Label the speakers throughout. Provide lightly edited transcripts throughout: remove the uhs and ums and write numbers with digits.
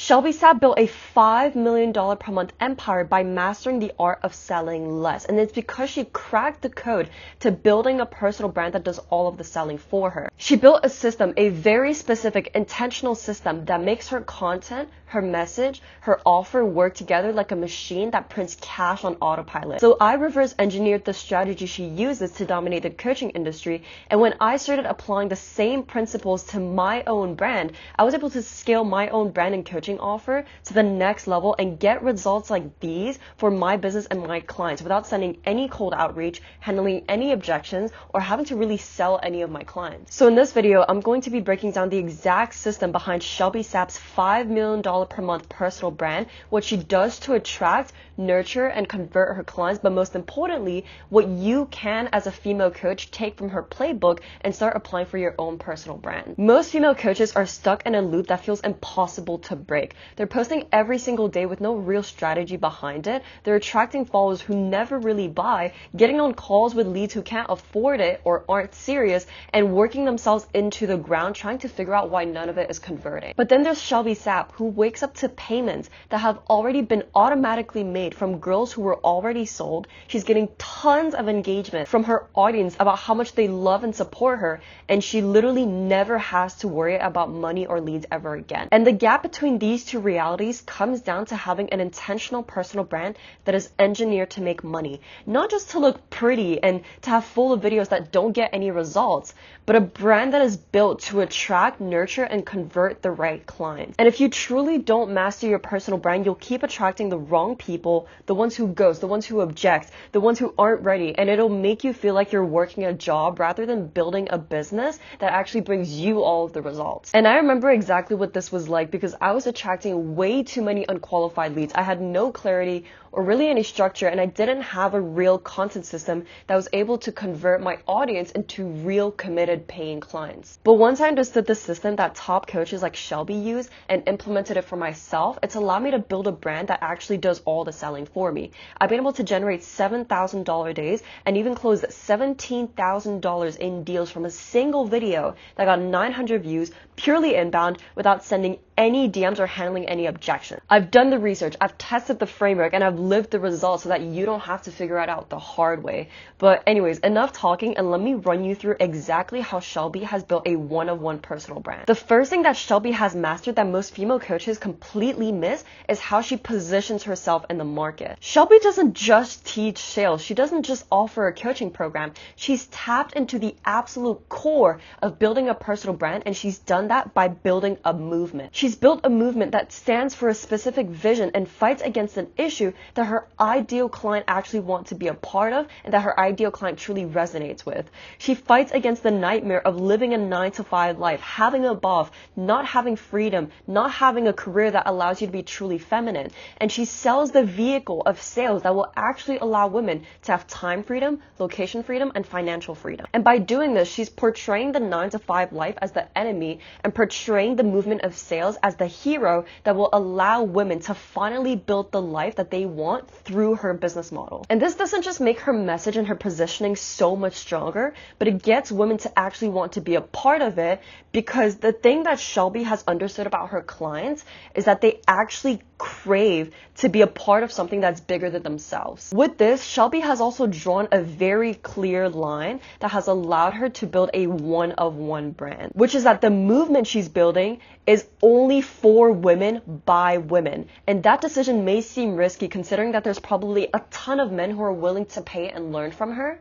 Speaker 1: Shelby Sapp built a $5 million per month empire by mastering the art of selling less. And it's because she cracked the code to building a personal brand that does all of the selling for her. She built a system, a very specific, intentional system that makes her content, her message, her offer work together like a machine that prints cash on autopilot. So I reverse engineered the strategy she uses to dominate the coaching industry. And when I started applying the same principles to my own brand, I was able to scale my own brand and coaching offer to the next level and get results like these for my business and my clients without sending any cold outreach, handling any objections, or having to really sell any of my clients. So in this video, I'm going to be breaking down the exact system behind Shelby Sapp's $5 million per month personal brand, what she does to attract, nurture, and convert her clients, but most importantly, what you can as a female coach take from her playbook and start applying for your own personal brand. Most female coaches are stuck in a loop that feels impossible to break. They're posting every single day with no real strategy behind it. They're attracting followers who never really buy, getting on calls with leads who can't afford it or aren't serious, and working themselves into the ground trying to figure out why none of it is converting. But then there's Shelby Sapp, who wakes up to payments that have already been automatically made from girls who were already sold. She's getting tons of engagement from her audience about how much they love and support her, and she literally never has to worry about money or leads ever again. And the gap between these two realities comes down to having an intentional personal brand that is engineered to make money, not just to look pretty and to have full of videos that don't get any results, but a brand that is built to attract, nurture, and convert the right clients. And if you truly don't master your personal brand, you'll keep attracting the wrong people, the ones who ghost, the ones who object, the ones who aren't ready, and it'll make you feel like you're working a job rather than building a business that actually brings you all of the results. And I remember exactly what this was like because I was attracting way too many unqualified leads. I had no clarity or really any structure, and I didn't have a real content system that was able to convert my audience into real committed paying clients. But once I understood the system that top coaches like Shelby use and implemented it for myself, it's allowed me to build a brand that actually does all the selling for me. I've been able to generate $7,000 days and even closed $17,000 in deals from a single video that got 900 views purely inbound without sending any DMs or handling any objections. I've done the research, I've tested the framework, and I've lived the results so that you don't have to figure it out the hard way. But anyways, enough talking, and let me run you through exactly how Shelby has built a one-of-one personal brand. The first thing that Shelby has mastered that most female coaches completely miss is how she positions herself in the market. Shelby doesn't just teach sales. She doesn't just offer a coaching program. She's tapped into the absolute core of building a personal brand, and she's done that by building a movement. She's built a movement that stands for a specific vision and fights against an issue that her ideal client actually wants to be a part of and that her ideal client truly resonates with. She fights against the nightmare of living a 9-to-5 life, having a boss, not having freedom, not having a career that allows you to be truly feminine. And she sells the vehicle of sales that will actually allow women to have time freedom, location freedom, and financial freedom. And by doing this, she's portraying the 9-to-5 life as the enemy and portraying the movement of sales as the hero that will allow women to finally build the life that they want through her business model. And this doesn't just make her message and her positioning so much stronger, but it gets women to actually want to be a part of it, because the thing that Shelby has understood about her clients is that they actually crave to be a part of something that's bigger than themselves. With this, Shelby has also drawn a very clear line that has allowed her to build a one-of-one brand, which is that the movement she's building is only for women by women. And that decision may seem risky considering that there's probably a ton of men who are willing to pay and learn from her,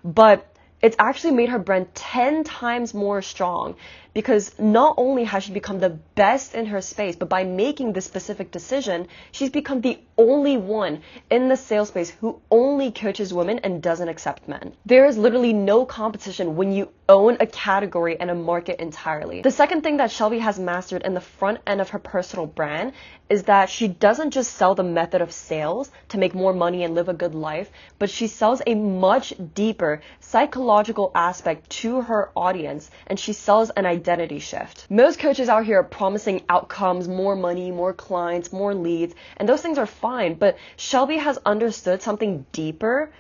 Speaker 1: but it's actually made her brand 10 times more strong, because not only has she become the best in her space, but by making this specific decision, she's become the only one in the sales space who only coaches women and doesn't accept men. There is literally no competition when you own a category and a market entirely. The second thing that Shelby has mastered in the front end of her personal brand is that she doesn't just sell the method of sales to make more money and live a good life, but she sells a much deeper psychological aspect to her audience, and she sells an identity shift. Most coaches out here are promising outcomes, more money, more clients, more leads, and those things are fine, but Shelby has understood something deeper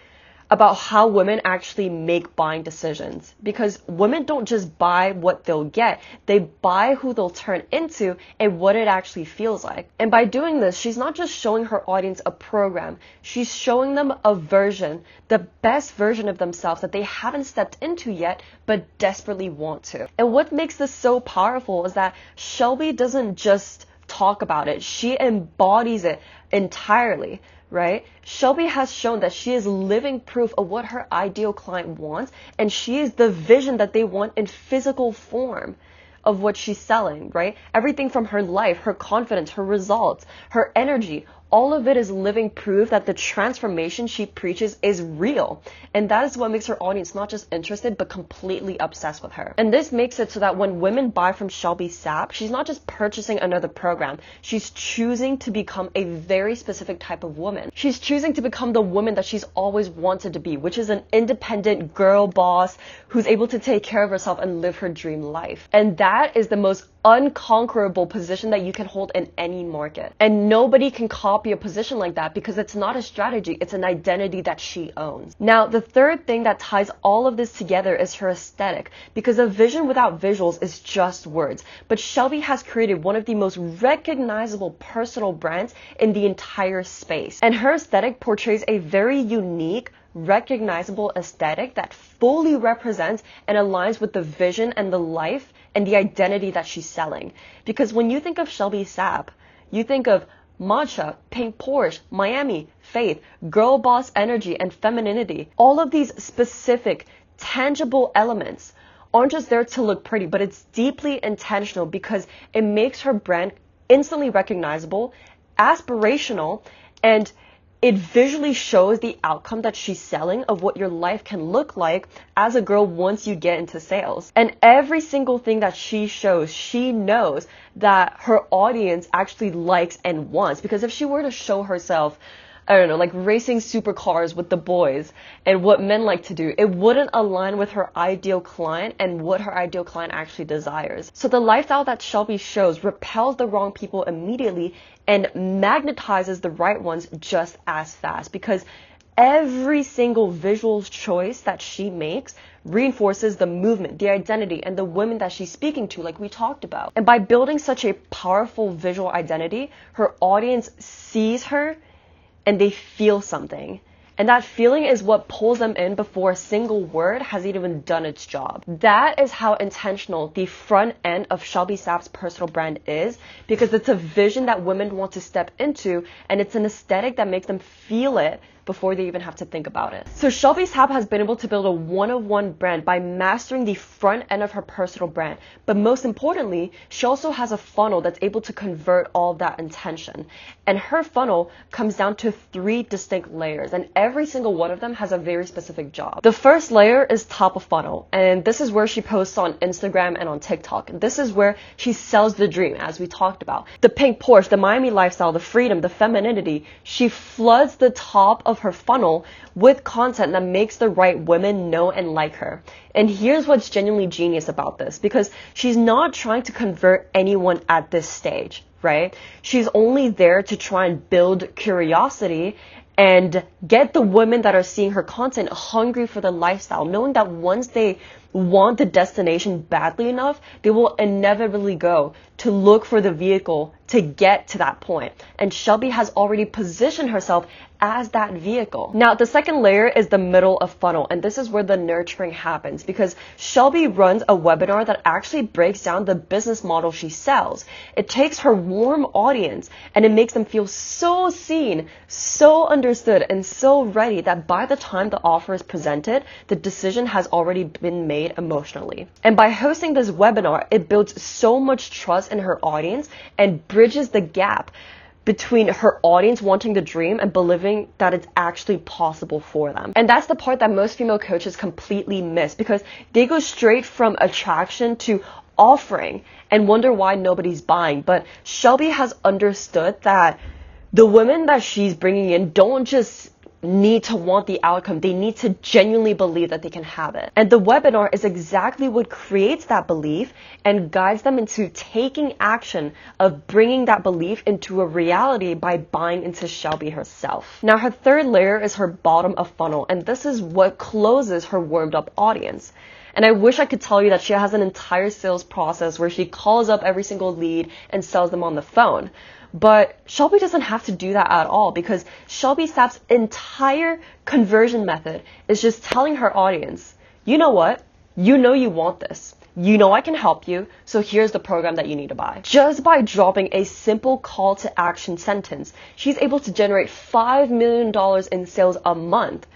Speaker 1: about how women actually make buying decisions, because women don't just buy what they'll get, they buy who they'll turn into and what it actually feels like. And by doing this, she's not just showing her audience a program, she's showing them a version, the best version of themselves that they haven't stepped into yet but desperately want to. And what makes this so powerful is that Shelby doesn't just talk about it, she embodies it entirely. Right? Shelby has shown that she is living proof of what her ideal client wants, and she is the vision that they want in physical form of what she's selling, right? Everything from her life, her confidence, her results, her energy, all of it is living proof that the transformation she preaches is real. And that is what makes her audience not just interested, but completely obsessed with her. And this makes it so that when women buy from Shelby Sapp, she's not just purchasing another program. She's choosing to become a very specific type of woman. She's choosing to become the woman that she's always wanted to be, which is an independent girl boss who's able to take care of herself and live her dream life. And that is the most unconquerable position that you can hold in any market. And nobody can copy a position like that because it's not a strategy, it's an identity that she owns. Now, the third thing that ties all of this together is her aesthetic, because a vision without visuals is just words. But Shelby has created one of the most recognizable personal brands in the entire space. And her aesthetic portrays a very unique, recognizable aesthetic that fully represents and aligns with the vision and the life and the identity that she's selling. Because when you think of Shelby Sapp, you think of matcha, pink Porsche, Miami, faith, girl boss energy, and femininity. All of these specific, tangible elements aren't just there to look pretty, but it's deeply intentional because it makes her brand instantly recognizable, aspirational, and it visually shows the outcome that she's selling of what your life can look like as a girl once you get into sales. And every single thing that she shows, she knows that her audience actually likes and wants. Because if she were to show herself, I don't know, like racing supercars with the boys and what men like to do, it wouldn't align with her ideal client and what her ideal client actually desires. So the lifestyle that Shelby shows repels the wrong people immediately and magnetizes the right ones just as fast, because every single visual choice that she makes reinforces the movement, the identity, and the women that she's speaking to, like we talked about. And by building such a powerful visual identity, her audience sees her and they feel something. And that feeling is what pulls them in before a single word has even done its job. That is how intentional the front end of Shelby Sapp's personal brand is, because it's a vision that women want to step into, and it's an aesthetic that makes them feel it before they even have to think about it. So Shelby Sapp has been able to build a one-of-one brand by mastering the front end of her personal brand. But most importantly, she also has a funnel that's able to convert all of that intention. And her funnel comes down to 3 distinct layers, and every single one of them has a very specific job. The first layer is top of funnel, and this is where she posts on Instagram and on TikTok. This is where she sells the dream, as we talked about. The pink Porsche, the Miami lifestyle, the freedom, the femininity. She floods the top of her funnel with content that makes the right women know and like her. And here's what's genuinely genius about this, because she's not trying to convert anyone at this stage, right? She's only there to try and build curiosity and get the women that are seeing her content hungry for the lifestyle, knowing that once they want the destination badly enough, they will inevitably go to look for the vehicle to get to that point. And Shelby has already positioned herself as that vehicle. Now, the second layer is the middle of funnel, and this is where the nurturing happens, because Shelby runs a webinar that actually breaks down the business model she sells. It takes her warm audience and it makes them feel so seen, so understood, and so ready that by the time the offer is presented, the decision has already been made emotionally. And by hosting this webinar, it builds so much trust in her audience and bridges the gap between her audience wanting the dream and believing that it's actually possible for them. And that's the part that most female coaches completely miss, because they go straight from attraction to offering and wonder why nobody's buying. But Shelby has understood that the women that she's bringing in don't just need to want the outcome. They need to genuinely believe that they can have it. And the webinar is exactly what creates that belief and guides them into taking action of bringing that belief into a reality by buying into Shelby herself. Now, her third layer is her bottom of funnel, and this is what closes her warmed up audience. And I wish I could tell you that she has an entire sales process where she calls up every single lead and sells them on the phone. But Shelby doesn't have to do that at all, because Shelby Sapp's entire conversion method is just telling her audience, you know what? You know you want this. You know I can help you, so here's the program that you need to buy. Just by dropping a simple call to action sentence, she's able to generate $5 million in sales a month.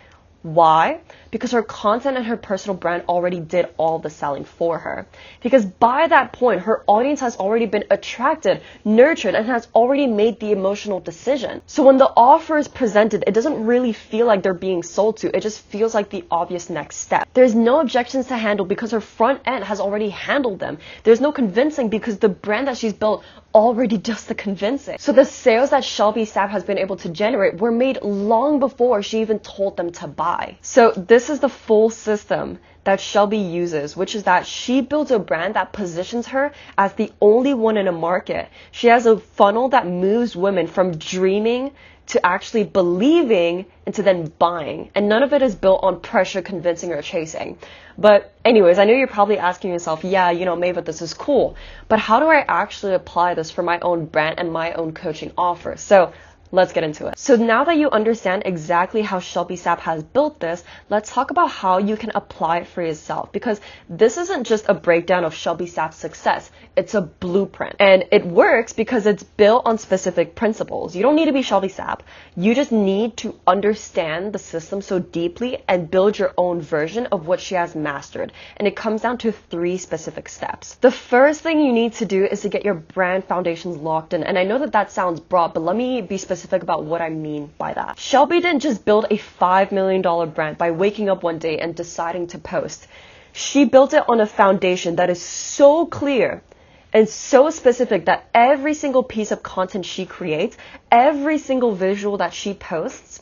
Speaker 1: Why? Because her content and her personal brand already did all the selling for her. Because by that point, her audience has already been attracted, nurtured, and has already made the emotional decision. So when the offer is presented, it doesn't really feel like they're being sold to. It just feels like the obvious next step. There's no objections to handle because her front end has already handled them. There's no convincing because the brand that she's built already does the convincing. So the sales that Shelby Sapp has been able to generate were made long before she even told them to buy. So this is the full system that Shelby uses, which is that she builds a brand that positions her as the only one in a market. She has a funnel that moves women from dreaming to actually believing into then buying. And none of it is built on pressure, convincing, or chasing. But anyways, I know you're probably asking yourself, yeah, Maeva, this is cool, but how do I actually apply this for my own brand and my own coaching offer? So let's get into it. So now that you understand exactly how Shelby Sapp has built this, let's talk about how you can apply it for yourself, because this isn't just a breakdown of Shelby Sapp's success. It's a blueprint, and it works because it's built on specific principles. You don't need to be Shelby Sapp. You just need to understand the system so deeply and build your own version of what she has mastered. And it comes down to 3 specific steps. The first thing you need to do is to get your brand foundations locked in. And I know that that sounds broad, but let me be specific about what I mean by that. Shelby didn't just build a $5 million brand by waking up one day and deciding to post. She built it on a foundation that is so clear and so specific that every single piece of content she creates, every single visual that she posts,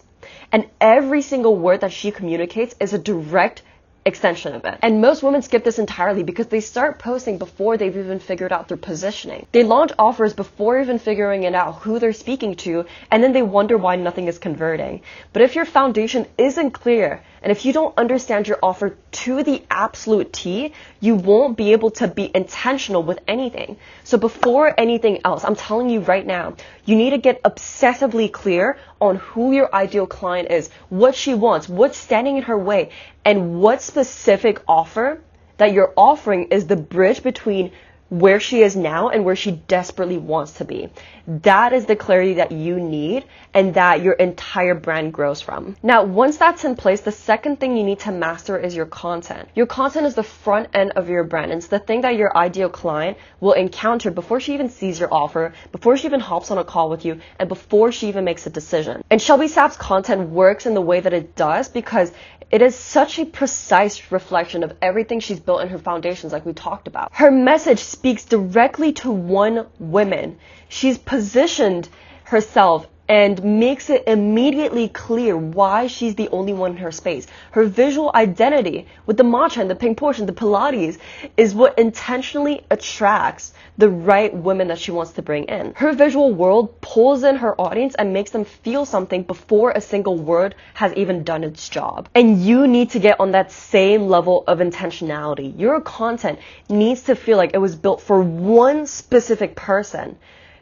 Speaker 1: and every single word that she communicates is a direct extension of it. And most women skip this entirely because they start posting before they've even figured out their positioning. They launch offers before even figuring it out who they're speaking to, and then they wonder why nothing is converting. But if your foundation isn't clear, and if you don't understand your offer to the absolute T, you won't be able to be intentional with anything. So before anything else, I'm telling you right now, you need to get obsessively clear on who your ideal client is, what she wants, what's standing in her way, and what specific offer that you're offering is the bridge between where she is now and where she desperately wants to be. That is the clarity that you need and that your entire brand grows from. Now, once that's in place, the second thing you need to master is your content. Your content is the front end of your brand. It's the thing that your ideal client will encounter before she even sees your offer, before she even hops on a call with you, and before she even makes a decision. And Shelby Sapp's content works in the way that it does because it is such a precise reflection of everything she's built in her foundations, like we talked about. Her message speaks directly to one woman. She's positioned herself and makes it immediately clear why she's the only one in her space. Her visual identity with the matcha and the pink portion, the Pilates, is what intentionally attracts the right women that she wants to bring in. Her visual world pulls in her audience and makes them feel something before a single word has even done its job. And you need to get on that same level of intentionality. Your content needs to feel like it was built for one specific person,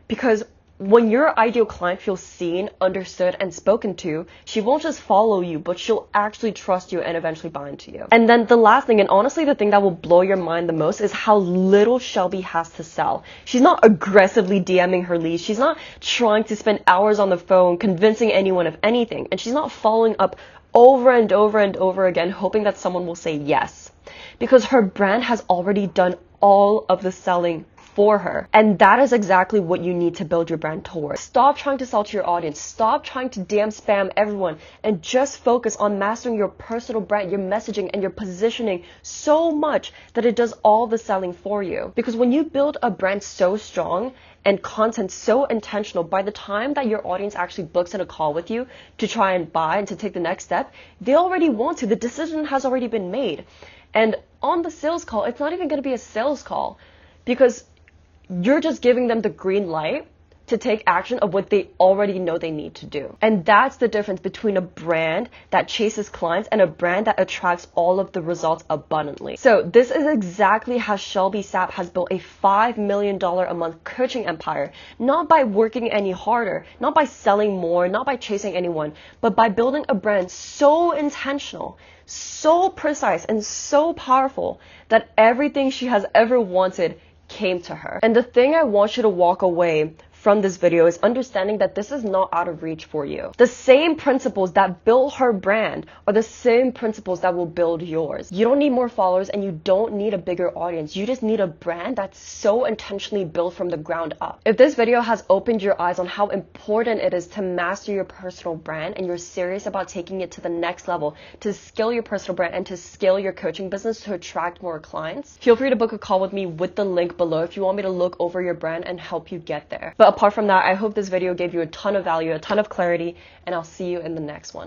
Speaker 1: because when your ideal client feels seen, understood, and spoken to, she won't just follow you, but she'll actually trust you and eventually buy into you. And then the last thing, and honestly the thing that will blow your mind the most, is how little Shelby has to sell. She's not aggressively DMing her leads. She's not trying to spend hours on the phone convincing anyone of anything. And she's not following up over and over and over again, hoping that someone will say yes. Because her brand has already done all of the selling for her. And that is exactly what you need to build your brand towards. Stop trying to sell to your audience. Stop trying to DM spam everyone and just focus on mastering your personal brand, your messaging, and your positioning so much that it does all the selling for you. Because when you build a brand so strong and content so intentional, by the time that your audience actually books in a call with you to try and buy and to take the next step, they already want to. The decision has already been made. And on the sales call, it's not even going to be a sales call because you're just giving them the green light to take action of what they already know they need to do. And that's the difference between a brand that chases clients and a brand that attracts all of the results abundantly. So this is exactly how Shelby Sapp has built a $5 million a month coaching empire, not by working any harder, not by selling more, not by chasing anyone, but by building a brand so intentional, so precise, and so powerful that everything she has ever wanted came to her. And the thing I want you to walk away from this video is understanding that this is not out of reach for you. The same principles that built her brand are the same principles that will build yours. You don't need more followers and you don't need a bigger audience. You just need a brand that's so intentionally built from the ground up. If this video has opened your eyes on how important it is to master your personal brand and you're serious about taking it to the next level, to scale your personal brand and to scale your coaching business to attract more clients, feel free to book a call with me with the link below if you want me to look over your brand and help you get there. But apart from that, I hope this video gave you a ton of value, a ton of clarity, and I'll see you in the next one.